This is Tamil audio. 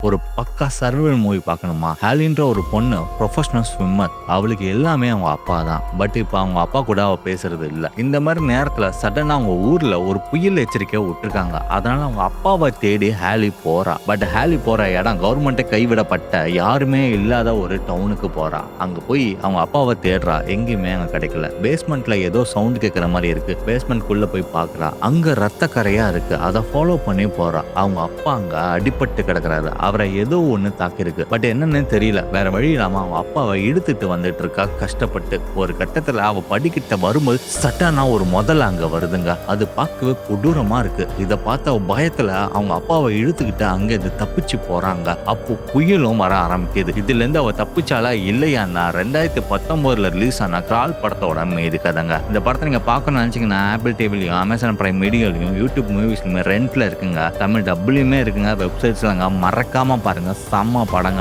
ஒரு பக்கா சர்வைவல் மூவி பார்க்கணுமா? ஹாலின்ற ஒரு பொண்ணு ப்ரொஃபஷனல் ஸ்விம்மர். அவளுக்கு எல்லாமே அவங்க அப்பா தான். பட் இப்ப அவங்க அப்பா கூட அவ பேசுறது இல்ல. இந்த மாரி நேரத்துல சடனா அவங்க ஊர்ல ஒரு புயல் எச்சரிக்கைய விட்டுருக்காங்க. அதனால அவங்க அப்பாவ தேடி ஹாலி போறா. பட் ஹாலி போற இடம் கவர்மெண்ட்டே கைவிடப்பட்ட யாருமே இல்லாத ஒரு டவுனுக்கு போறா. அங்க போய் அவங்க அப்பாவ தேடுறா. எங்கேயுமே அங்க கிடைக்கல. பேஸ்மெண்ட்ல ஏதோ சவுண்ட் கேட்கிற மாரி இருக்கு. பேஸ்மெண்ட்குள்ள போய் பார்க்கறா. அங்க ரத்த கறையா இருக்கு. அத ஃபாலோ பண்ணி போறா. அவங்க அப்பா அங்க அடிபட்டு கிடக்குறாரு. அவரை ஏதோ ஒண்ணு தாக்கிருக்கு. பட் என்னன்னு தெரியல. வேற வழி இல்லாம அவங்க அப்பாவை இழுத்துட்டு வந்துட்டு இருக்கா கஷ்டப்பட்டு. ஒரு கட்டத்துல அவ படிக்கிட்ட வரும்போது சட்டானா ஒரு முதல்ல அங்க வருதுங்க. அது பார்க்கவே கொடூரமா இருக்கு. இத பார்த்த பயத்துல அவங்க அப்பாவை இழுத்துக்கிட்டு அங்க இருந்து தப்பிச்சு போறாங்க. அப்போ புயலும் வர ஆரம்பிக்குது. இதுல இருந்து அவ தப்பிச்சாலா இல்லையான்னா 2019 ரிலீஸ் ஆன கிரால் படத்தோட மீதி கதைங்க. இந்த படத்தை நீங்க பார்க்கணும்னு நினைச்சீங்கன்னா ஆப்பிள் டிவிலையும் அமேசான் பிரைம் வீடியோலையும் யூடியூப் மூவிஸ்லயுமே ரெண்ட்ல இருக்குங்க. தமிழ் டப்லயுமே இருக்குங்க. வெப்சைட்ஸ்லங்க மறக்காம பாருங்க. செம்ம படங்க.